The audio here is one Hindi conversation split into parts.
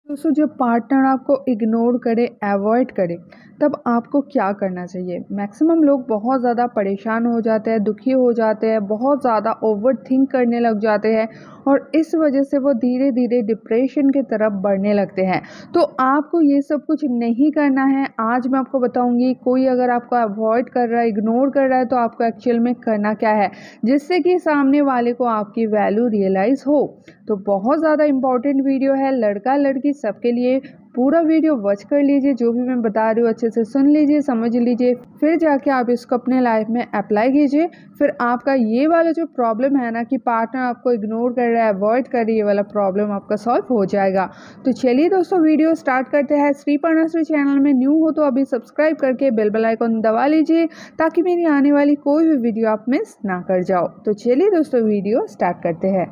दोस्तों जब पार्टनर आपको इग्नोर करे, अवॉइड करे, तब आपको क्या करना चाहिए। मैक्सिमम लोग बहुत ज़्यादा परेशान हो जाते हैं, दुखी हो जाते हैं, बहुत ज़्यादा ओवर थिंक करने लग जाते हैं और इस वजह से वो धीरे धीरे डिप्रेशन की तरफ बढ़ने लगते हैं। तो आपको ये सब कुछ नहीं करना है। आज मैं आपको बताऊंगी, कोई अगर आपको अवॉइड कर रहा है, इग्नोर कर रहा है, तो आपको एक्चुअल में करना क्या है जिससे कि सामने वाले को आपकी वैल्यू रियलाइज़ हो। तो बहुत ज़्यादा इंपॉर्टेंट वीडियो है, लड़का लड़की सबके लिए। पूरा वीडियो वॉच कर लीजिए, जो भी मैं बता रही हूँ अच्छे से सुन लीजिए, समझ लीजिए, फिर जाके आप इसको अपने लाइफ में अप्लाई कीजिए। फिर आपका ये वाला जो प्रॉब्लम है ना कि पार्टनर आपको इग्नोर कर रहा है, अवॉइड कर रही है, ये वाला प्रॉब्लम आपका सॉल्व हो जाएगा। तो चलिए दोस्तों वीडियो स्टार्ट करते हैं। श्री चैनल में न्यू हो तो अभी सब्सक्राइब करके बेल आइकन दबा लीजिए ताकि मेरी आने वाली कोई भी वीडियो आप मिस ना कर जाओ। तो चलिए दोस्तों वीडियो स्टार्ट करते हैं।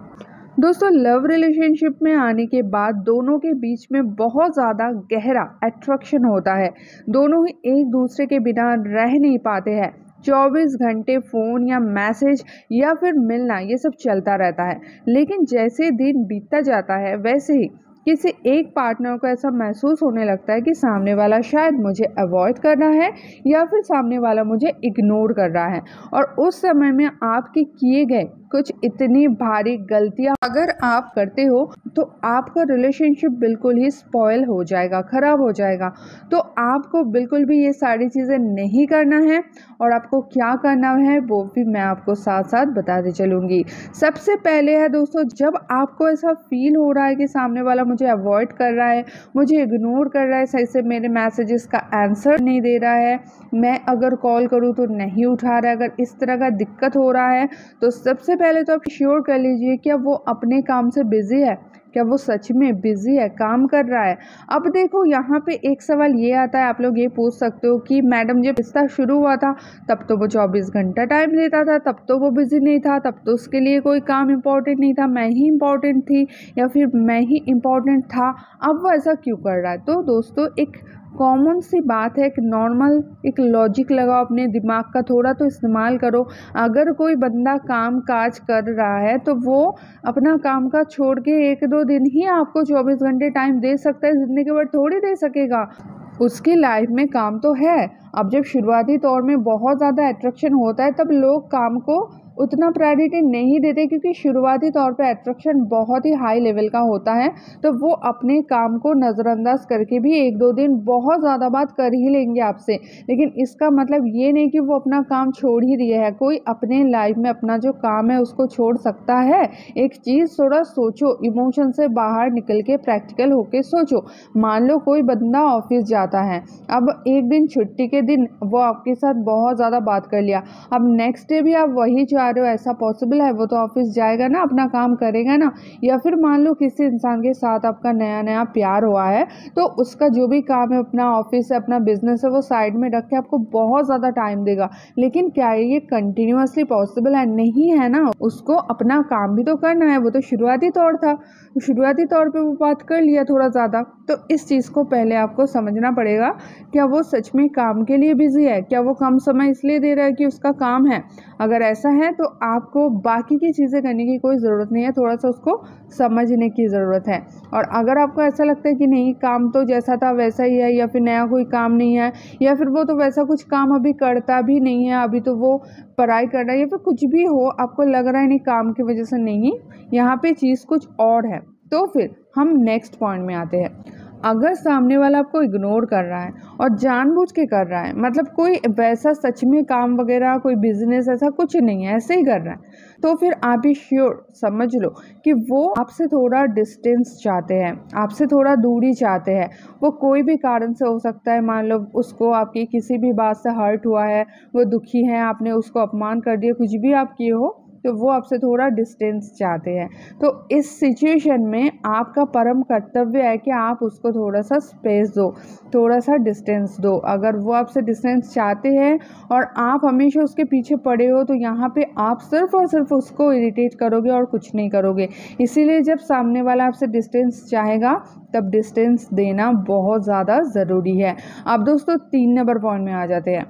दोस्तों लव रिलेशनशिप में आने के बाद दोनों के बीच में बहुत ज़्यादा गहरा अट्रैक्शन होता है। दोनों ही एक दूसरे के बिना रह नहीं पाते हैं। 24 घंटे फ़ोन या मैसेज या फिर मिलना ये सब चलता रहता है। लेकिन जैसे दिन बीतता जाता है वैसे ही किसी एक पार्टनर को ऐसा महसूस होने लगता है कि सामने वाला शायद मुझे अवॉइड कर रहा है या फिर सामने वाला मुझे इग्नोर कर रहा है। और उस समय में आपके किए गए कुछ इतनी भारी गलतियां अगर आप करते हो तो आपका रिलेशनशिप बिल्कुल ही स्पॉइल हो जाएगा, खराब हो जाएगा। तो आपको बिल्कुल भी ये सारी चीज़ें नहीं करना है और आपको क्या करना है वो भी मैं आपको साथ साथ बताते चलूँगी। सबसे पहले है दोस्तों, जब आपको ऐसा फील हो रहा है कि सामने वाला मुझे अवॉइड कर रहा है, मुझे इग्नोर कर रहा है, सही से मेरे मैसेजेस का आंसर नहीं दे रहा है, मैं अगर कॉल करूँ तो नहीं उठा रहा है, अगर इस तरह का दिक्कत हो रहा है तो सबसे पहले तो आप श्योर कर लीजिए क्या वो अपने काम से बिजी है, क्या वो सच में बिजी है, काम कर रहा है। अब देखो यहाँ पे एक सवाल ये आता है, आप लोग ये पूछ सकते हो कि मैडम जब रिश्ता शुरू हुआ था तब तो वो 24 घंटा टाइम देता था, तब तो वो बिजी नहीं था, तब तो उसके लिए कोई काम इम्पोर्टेंट नहीं था, मैं ही इम्पोर्टेंट थी या फिर मैं ही इम्पोर्टेंट था, अब वो ऐसा क्यों कर रहा है। तो दोस्तों एक कॉमन सी बात है, एक नॉर्मल एक लॉजिक लगाओ, अपने दिमाग का थोड़ा तो इस्तेमाल करो। अगर कोई बंदा काम काज कर रहा है तो वो अपना काम काज छोड़ के 1-2 दिन ही आपको 24 घंटे टाइम दे सकता है, ज़िंदगी भर थोड़ी दे सकेगा। उसकी लाइफ में काम तो है। अब जब शुरुआती तौर में बहुत ज़्यादा अट्रैक्शन होता है तब लोग काम को उतना प्रायोरिटी नहीं देते, क्योंकि शुरुआती तौर पे अट्रैक्शन बहुत ही हाई लेवल का होता है। तो वो अपने काम को नज़रअंदाज करके भी 1-2 दिन बहुत ज़्यादा बात कर ही लेंगे आपसे, लेकिन इसका मतलब ये नहीं कि वो अपना काम छोड़ ही दिया है। कोई अपने लाइफ में अपना जो काम है उसको छोड़ सकता है। एक चीज़ थोड़ा सोचो, इमोशन से बाहर निकल के प्रैक्टिकल होके सोचो। मान लो कोई बंदा ऑफिस जाता है, अब एक दिन छुट्टी के दिन वो आपके साथ बहुत ज़्यादा बात कर लिया, अब नेक्स्ट डे भी आप वही चाह रहे हो, ऐसा पॉसिबल है? वो तो ऑफिस जाएगा ना, अपना काम करेगा ना। या फिर मान लो किसी इंसान के साथ आपका नया नया प्यार हुआ है तो उसका जो भी काम है, अपना ऑफिस है, अपना बिजनेस है, वो साइड में रख के आपको बहुत ज़्यादा टाइम देगा। लेकिन क्या ये कंटिन्यूअसली पॉसिबल है? नहीं है ना। उसको अपना काम भी तो करना है, वो तो शुरुआती तौर था, शुरुआती तौर पे वो बात कर लिया थोड़ा ज़्यादा। तो इस चीज़ को पहले आपको समझना पड़ेगा, क्या वो सच में काम के लिए बिजी है, क्या वो कम समय इसलिए दे रहा है कि उसका काम है। अगर ऐसा है तो आपको बाकी की चीज़ें करने की कोई ज़रूरत नहीं है, थोड़ा सा उसको समझने की ज़रूरत है। और अगर आपको ऐसा लगता है कि नहीं, काम तो जैसा था वैसा ही है, या फिर नया कोई काम नहीं है, या फिर वो तो वैसा कुछ काम अभी करता भी नहीं है, अभी तो वो पढ़ाई कर रहा है, या फिर कुछ भी हो, आपको लग रहा है नहीं काम की वजह से नहीं, यहाँ पे चीज़ कुछ और है, तो फिर हम नेक्स्ट पॉइंट में आते हैं। अगर सामने वाला आपको इग्नोर कर रहा है और जानबूझ के कर रहा है, मतलब कोई वैसा सच में काम वगैरह कोई बिजनेस ऐसा कुछ नहीं है, ऐसे ही कर रहा है, तो फिर आप ही श्योर समझ लो कि वो आपसे थोड़ा डिस्टेंस चाहते हैं, आपसे थोड़ा दूरी चाहते हैं। वो कोई भी कारण से हो सकता है, मान लो उसको आपकी किसी भी बात से हर्ट हुआ है, वो दुखी है, आपने उसको अपमान कर दिया, कुछ भी आप किए हो, तो वो आपसे थोड़ा डिस्टेंस चाहते हैं। तो इस सिचुएशन में आपका परम कर्तव्य है कि आप उसको थोड़ा सा स्पेस दो, थोड़ा सा डिस्टेंस दो। अगर वो आपसे डिस्टेंस चाहते हैं और आप हमेशा उसके पीछे पड़े हो तो यहाँ पे आप सिर्फ और सिर्फ उसको इरिटेट करोगे और कुछ नहीं करोगे। इसीलिए जब सामने वाला आपसे डिस्टेंस चाहेगा तब डिस्टेंस देना बहुत ज़्यादा ज़रूरी है। अब दोस्तों 3 नंबर पॉइंट में आ जाते हैं।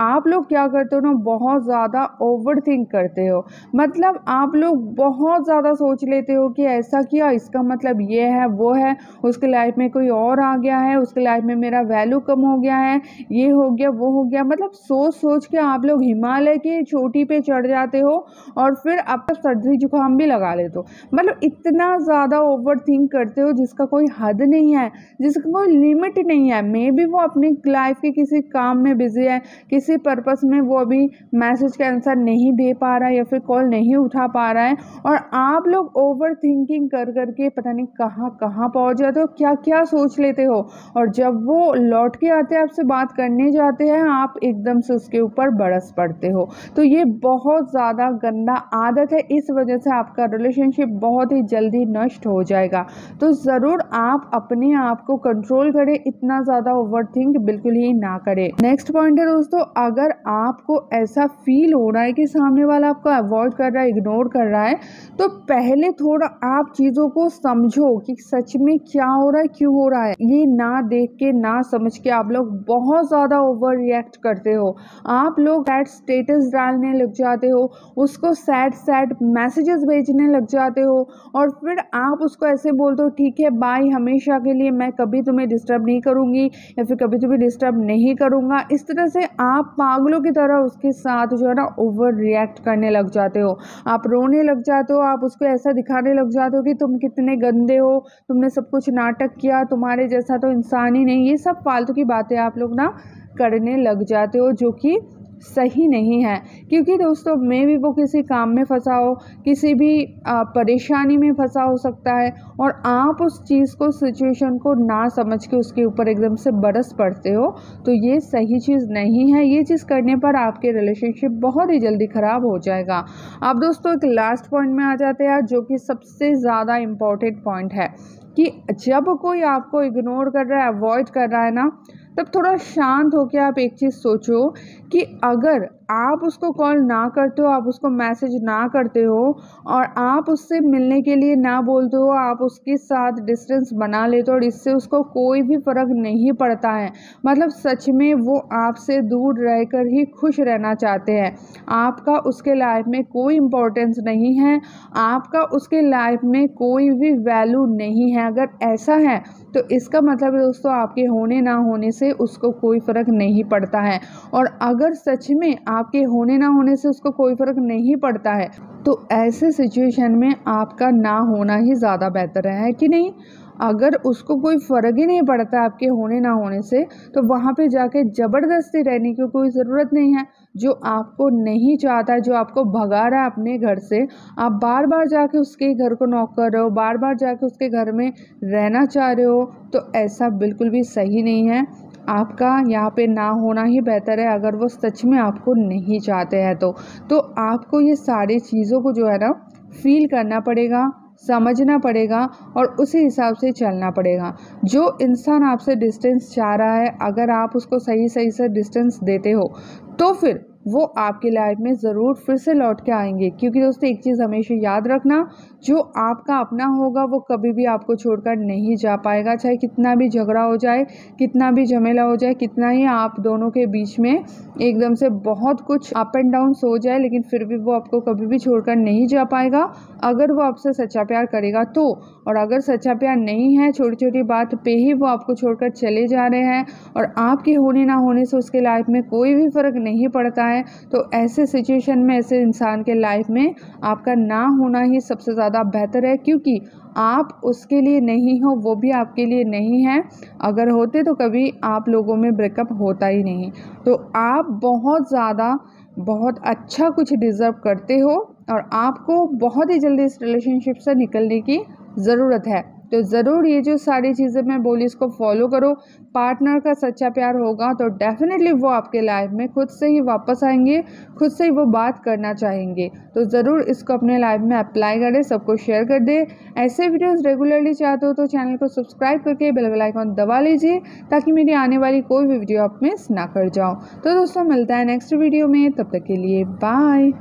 आप लोग क्या करते हो ना, बहुत ज़्यादा ओवर थिंक करते हो। मतलब आप लोग बहुत ज़्यादा सोच लेते हो कि ऐसा किया इसका मतलब ये है वो है, उसके लाइफ में कोई और आ गया है, उसके लाइफ में मेरा वैल्यू कम हो गया है, ये हो गया वो हो गया। मतलब सोच सोच के आप लोग हिमालय की चोटी पे चढ़ जाते हो और फिर आप सर्दी जुकाम भी लगा लेते हो। मतलब इतना ज़्यादा ओवर थिंक करते हो जिसका कोई हद नहीं है, जिसका कोई लिमिट नहीं है। मे बी वो अपनी लाइफ के किसी काम में बिजी है, किसी पर्पस में वो अभी मैसेज का आंसर नहीं दे पा रहा है या फिर कॉल नहीं उठा पा रहा है, और आप लोग ओवर थिंकिंग कर करके पता नहीं कहाँ कहाँ पहुँच जाते हो, क्या क्या सोच लेते हो। और जब वो लौट के आते हैं आपसे बात करने जाते हैं, आप एकदम से उसके ऊपर बरस पड़ते हो। तो ये बहुत ज़्यादा गंदा आदत है, इस वजह से आपका रिलेशनशिप बहुत ही जल्दी नष्ट हो जाएगा। तो ज़रूर आप अपने आप को कंट्रोल करें, इतना ज़्यादा ओवर थिंक बिल्कुल ही ना करें। नेक्स्ट पॉइंट है दोस्तों, अगर आपको ऐसा फील हो रहा है कि सामने वाला आपको अवॉइड कर रहा है, इग्नोर कर रहा है, तो पहले थोड़ा आप चीज़ों को समझो कि सच में क्या हो रहा है, क्यों हो रहा है। ये ना देख के ना समझ के आप लोग बहुत ज़्यादा ओवर रिएक्ट करते हो। आप लोग सैड स्टेटस डालने लग जाते हो, उसको सैड सैड मैसेजेस भेजने लग जाते हो, और फिर आप उसको ऐसे बोलते हो ठीक है बाय, हमेशा के लिए मैं कभी तुम्हें डिस्टर्ब नहीं करूँगी या फिर कभी तुम्हें डिस्टर्ब नहीं करूँगा। इस तरह से आप पागलों की तरह उसके साथ जो है ना ओवर रिएक्ट करने लग जाते हो। आप रोने लग जाते हो, आप उसको ऐसा दिखाने लग जाते हो कि तुम कितने गंदे हो, तुमने सब कुछ नाटक किया, तुम्हारे जैसा तो इंसान ही नहीं। ये सब फालतू की बातें आप लोग ना करने लग जाते हो, जो कि सही नहीं है। क्योंकि दोस्तों मे भी वो किसी काम में फंसा हो, किसी भी परेशानी में फंसा हो सकता है, और आप उस चीज़ को, सिचुएशन को ना समझ के उसके ऊपर एकदम से बरस पड़ते हो। तो ये सही चीज़ नहीं है। ये चीज़ करने पर आपके रिलेशनशिप बहुत ही जल्दी ख़राब हो जाएगा। अब दोस्तों एक लास्ट पॉइंट में आ जाते हैं, जो कि सबसे ज़्यादा इम्पॉर्टेंट पॉइंट है, कि जब कोई आपको इग्नोर कर रहा है, अवॉइड कर रहा है ना, तब थोड़ा शांत होकर आप एक चीज़ सोचो कि अगर आप उसको कॉल ना करते हो, आप उसको मैसेज ना करते हो, और आप उससे मिलने के लिए ना बोलते हो, आप उसके साथ डिस्टेंस बना लेते हो और इससे उसको कोई भी फ़र्क नहीं पड़ता है, मतलब सच में वो आपसे दूर रहकर ही खुश रहना चाहते हैं, आपका उसके लाइफ में कोई इम्पोर्टेंस नहीं है, आपका उसके लाइफ में कोई भी वैल्यू नहीं है, अगर ऐसा है तो इसका मतलब है दोस्तों आपके होने ना होने से उसको कोई फ़र्क नहीं पड़ता है। और अगर सच में आपके होने ना होने से उसको कोई फ़र्क नहीं पड़ता है, तो ऐसे सिचुएशन में आपका ना होना ही ज़्यादा बेहतर है कि नहीं। अगर उसको कोई फ़र्क ही नहीं पड़ता आपके होने ना होने से, तो वहाँ पे जाके ज़बरदस्ती रहने की कोई ज़रूरत नहीं है। जो आपको नहीं चाहता है, जो आपको भगा रहा है अपने घर से, आप बार बार जाके उसके घर को नॉक कर रहे हो, बार बार जाके उसके घर में रहना चाह रहे हो, तो ऐसा बिल्कुल भी सही नहीं है। आपका यहाँ पे ना होना ही बेहतर है, अगर वो सच में आपको नहीं चाहते हैं तो आपको ये सारी चीज़ों को जो है ना फील करना पड़ेगा, समझना पड़ेगा, और उसी हिसाब से चलना पड़ेगा। जो इंसान आपसे डिस्टेंस चाह रहा है, अगर आप उसको सही सही से डिस्टेंस देते हो, तो फिर वो आपकी लाइफ में ज़रूर फिर से लौट के आएंगे। क्योंकि दोस्तों एक चीज़ हमेशा याद रखना, जो आपका अपना होगा वो कभी भी आपको छोड़कर नहीं जा पाएगा, चाहे कितना भी झगड़ा हो जाए, कितना भी झमेला हो जाए, कितना ही आप दोनों के बीच में एकदम से बहुत कुछ अप एंड डाउन हो जाए, लेकिन फिर भी वो आपको कभी भी छोड़कर नहीं जा पाएगा, अगर वो आपसे सच्चा प्यार करेगा तो। और अगर सच्चा प्यार नहीं है, छोटी छोटी बात पे ही वो आपको छोड़कर चले जा रहे हैं, और आपके होने ना होने से उसके लाइफ में कोई भी फ़र्क नहीं पड़ता है, तो ऐसे सिचुएशन में, ऐसे इंसान के लाइफ में आपका ना होना ही सबसे ज़्यादा बेहतर है। क्योंकि आप उसके लिए नहीं हो, वो भी आपके लिए नहीं है। अगर होते तो कभी आप लोगों में ब्रेकअप होता ही नहीं। तो आप बहुत अच्छा कुछ डिज़र्व करते हो, और आपको बहुत ही जल्दी इस रिलेशनशिप से निकलने की ज़रूरत है। तो ज़रूर ये जो सारी चीज़ें मैं बोली इसको फॉलो करो। पार्टनर का सच्चा प्यार होगा तो डेफिनेटली वो आपके लाइफ में खुद से ही वापस आएंगे, खुद से ही वो बात करना चाहेंगे। तो ज़रूर इसको अपने लाइफ में अप्लाई करें, सबको शेयर कर दें। ऐसे वीडियोस रेगुलरली चाहते हो तो चैनल को सब्सक्राइब करके बेल आइकन दबा लीजिए, ताकि मेरी आने वाली कोई भी वीडियो आप मिस ना कर जाओ। तो दोस्तों मिलता है नेक्स्ट वीडियो में, तब तक के लिए बाय।